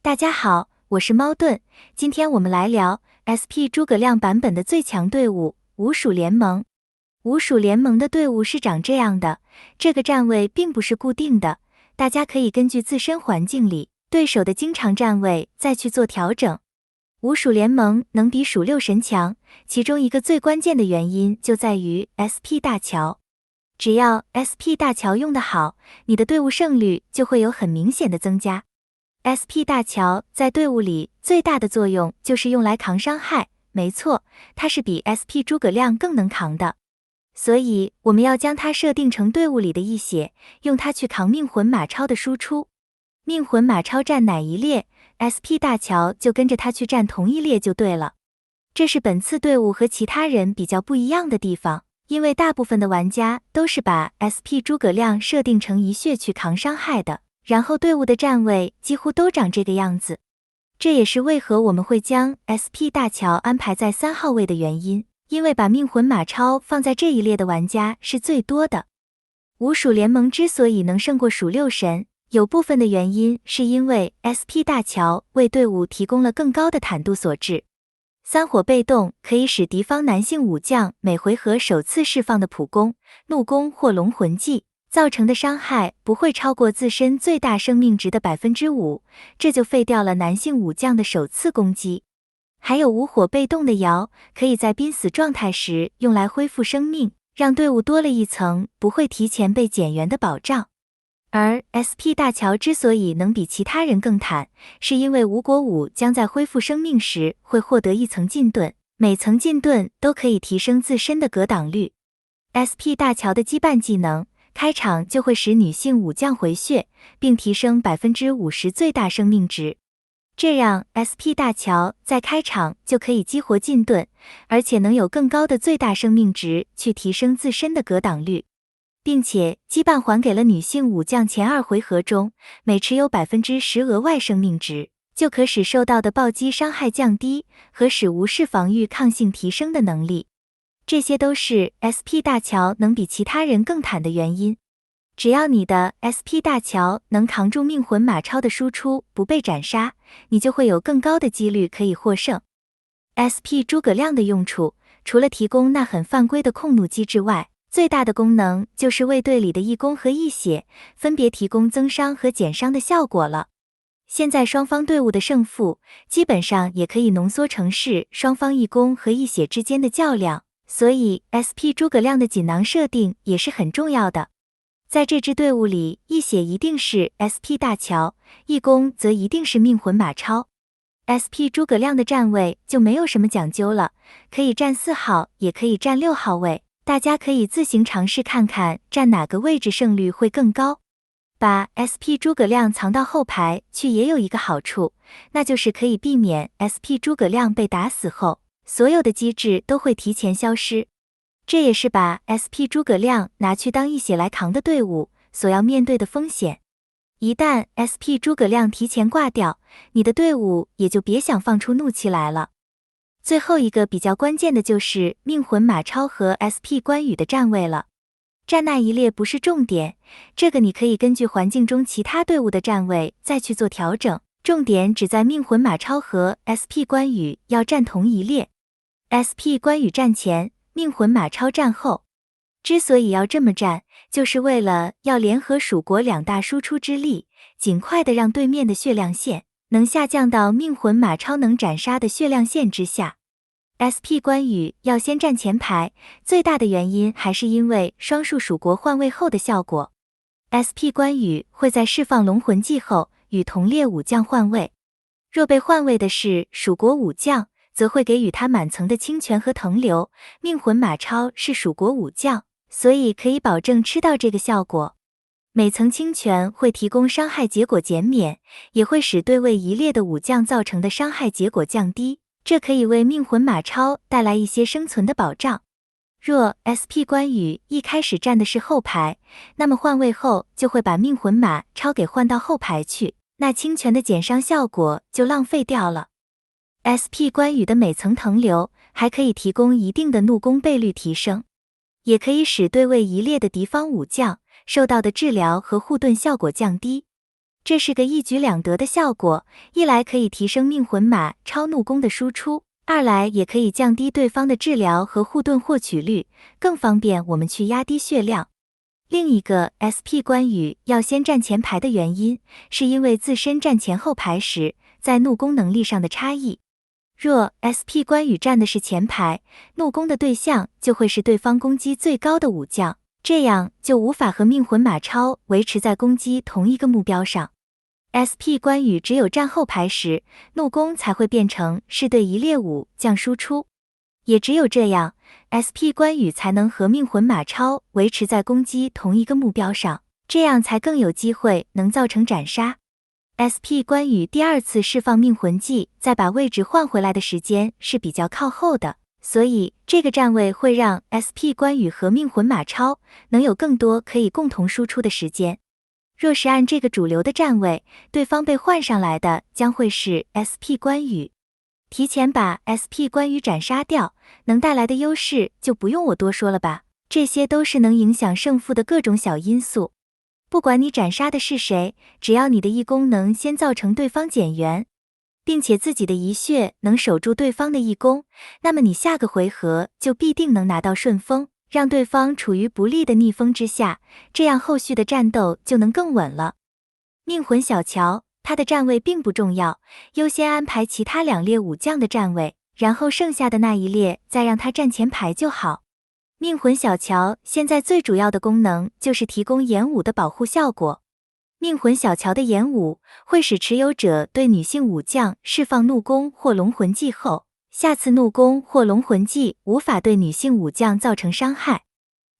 大家好，我是猫盾，今天我们来聊 SP 诸葛亮版本的最强队伍吴蜀联盟。吴蜀联盟的队伍是长这样的，这个站位并不是固定的，大家可以根据自身环境里对手的经常站位再去做调整。吴蜀联盟能比蜀六神强，其中一个最关键的原因就在于 SP 大乔。只要 SP 大乔用得好，你的队伍胜率就会有很明显的增加。SP 大乔在队伍里最大的作用就是用来扛伤害，没错，它是比 SP 诸葛亮更能扛的。所以我们要将它设定成队伍里的一血，用它去扛命魂马超的输出。命魂马超站哪一列， SP 大乔就跟着他去站同一列就对了。这是本次队伍和其他人比较不一样的地方，因为大部分的玩家都是把 SP 诸葛亮设定成一血去扛伤害的，然后队伍的站位几乎都长这个样子。这也是为何我们会将 SP 大乔安排在3号位的原因，因为把命魂马超放在这一列的玩家是最多的。吴蜀联盟之所以能胜过蜀六神，有部分的原因是因为 SP 大乔为队伍提供了更高的坦度所致。3火被动可以使敌方男性武将每回合首次释放的普攻、怒攻或龙魂技造成的伤害不会超过自身最大生命值的 5%， 这就废掉了男性武将的首次攻击。还有5火被动的瑶，可以在濒死状态时用来恢复生命，让队伍多了一层不会提前被减员的保障。而 SP 大乔之所以能比其他人更坦，是因为吴国武将在恢复生命时会获得一层禁盾，每层禁盾都可以提升自身的格挡率。SP 大乔的羁绊技能开场就会使女性武将回血，并提升 50% 最大生命值，这让 SP 大乔在开场就可以激活禁盾，而且能有更高的最大生命值去提升自身的格挡率。并且羁绊还给了女性武将前2回合中每持有 10% 额外生命值，就可使受到的暴击伤害降低和使无视防御抗性提升的能力。这些都是 SP 大乔能比其他人更坦的原因。只要你的 SP 大乔能扛住命魂马超的输出不被斩杀，你就会有更高的几率可以获胜。SP 诸葛亮的用处，除了提供那很犯规的控怒机制外，最大的功能就是为队里的一攻和一血分别提供增伤和减伤的效果了。现在双方队伍的胜负基本上也可以浓缩成是双方一攻和一血之间的较量，所以 SP 诸葛亮的锦囊设定也是很重要的。在这支队伍里，一血一定是 SP 大乔，一攻则一定是命魂马超。SP 诸葛亮的站位就没有什么讲究了，可以站4号，也可以站6号位。大家可以自行尝试看看站哪个位置胜率会更高。把 SP 诸葛亮藏到后排去也有一个好处，那就是可以避免 SP 诸葛亮被打死后，所有的机制都会提前消失。这也是把 SP 诸葛亮拿去当一血来扛的队伍所要面对的风险。一旦 SP 诸葛亮提前挂掉，你的队伍也就别想放出怒气来了。最后一个比较关键的就是命魂马超和 SP 关羽的站位了。站那一列不是重点，这个你可以根据环境中其他队伍的站位再去做调整，重点只在命魂马超和 SP 关羽要站同一列。SP 关羽站前，命魂马超站后。之所以要这么站，就是为了要联合蜀国2大输出之力，尽快的让对面的血量线能下降到命魂马超能斩杀的血量线之下。SP 关羽要先站前排，最大的原因还是因为双数蜀国换位后的效果。SP 关羽会在释放龙魂技后与同列武将换位，若被换位的是蜀国武将，则会给予他满层的清泉和腾流。命魂马超是蜀国武将，所以可以保证吃到这个效果。每层清泉会提供伤害结果减免，也会使对位一列的武将造成的伤害结果降低，这可以为命魂马超带来一些生存的保障。若 SP 关羽一开始站的是后排，那么换位后就会把命魂马超给换到后排去，那清泉的减伤效果就浪费掉了。SP 关羽的每层腾流还可以提供一定的怒攻倍率提升，也可以使对位一列的敌方武将受到的治疗和护盾效果降低。这是个一举两得的效果，一来可以提升命魂马超怒攻的输出，二来也可以降低对方的治疗和护盾获取率，更方便我们去压低血量。另一个 SP 关羽要先站前排的原因，是因为自身站前后排时，在怒攻能力上的差异。若 SP 关羽站的是前排，怒攻的对象就会是对方攻击最高的武将，这样就无法和命魂马超维持在攻击同一个目标上。SP 关羽只有站后排时，怒攻才会变成是对一列武将输出，也只有这样 SP 关羽才能和命魂马超维持在攻击同一个目标上，这样才更有机会能造成斩杀。SP 关羽第二次释放命魂技再把位置换回来的时间是比较靠后的，所以这个站位会让 SP 关羽和命魂马超能有更多可以共同输出的时间。若是按这个主流的站位，对方被换上来的将会是 SP 关羽。提前把 SP 关羽斩杀掉，能带来的优势就不用我多说了吧，这些都是能影响胜负的各种小因素。不管你斩杀的是谁，只要你的一攻能先造成对方减员，并且自己的一血能守住对方的一攻，那么你下个回合就必定能拿到顺风，让对方处于不利的逆风之下，这样后续的战斗就能更稳了。命魂小乔，他的站位并不重要，优先安排其他2列武将的站位，然后剩下的那一列再让他站前排就好。命魂小乔现在最主要的功能就是提供演武的保护效果。命魂小乔的演武会使持有者对女性武将释放怒攻或龙魂技后，下次怒攻或龙魂技无法对女性武将造成伤害，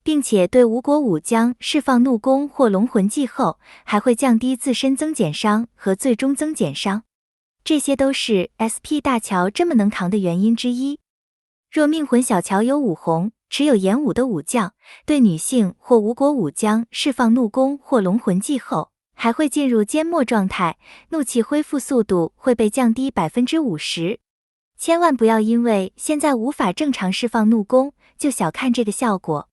并且对无国武将释放怒攻或龙魂技后，还会降低自身增减伤和最终增减伤。这些都是 SP 大乔这么能扛的原因之一。若命魂小乔有武红，持有演武的武将，对女性或无国武将释放怒攻或龙魂技后，还会进入缄默状态，怒气恢复速度会被降低 50%。千万不要因为现在无法正常释放怒攻，就小看这个效果。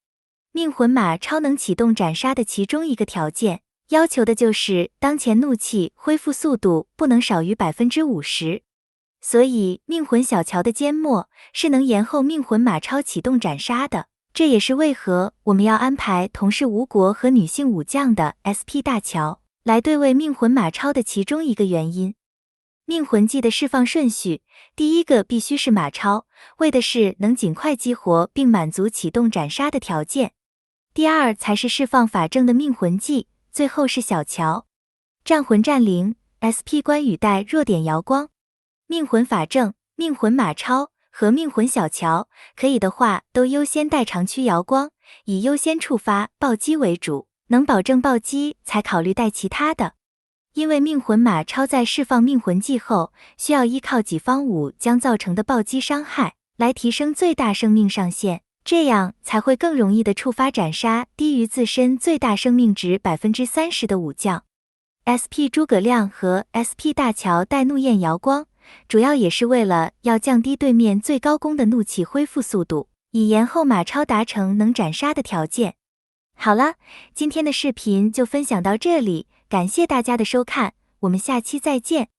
命魂马超能启动斩杀的其中一个条件，要求的就是当前怒气恢复速度不能少于 50%。所以命魂小乔的缄默是能延后命魂马超启动斩杀的，这也是为何我们要安排同是无国和女性武将的 SP 大乔来对位命魂马超的其中一个原因。命魂技的释放顺序，第一个必须是马超，为的是能尽快激活并满足启动斩杀的条件。第二才是释放法正的命魂技，最后是小乔。战魂战灵 SP 关羽带弱点瑶光，命魂法正、命魂马超和命魂小乔可以的话都优先带长驱瑶光，以优先触发暴击为主，能保证暴击才考虑带其他的。因为命魂马超在释放命魂技后，需要依靠己方武将造成的暴击伤害来提升最大生命上限，这样才会更容易的触发斩杀低于自身最大生命值 30% 的武将。SP 诸葛亮和 SP 大乔带怒焰瑶光，主要也是为了要降低对面最高攻的怒气恢复速度，以延后马超达成能斩杀的条件。好了，今天的视频就分享到这里，感谢大家的收看，我们下期再见。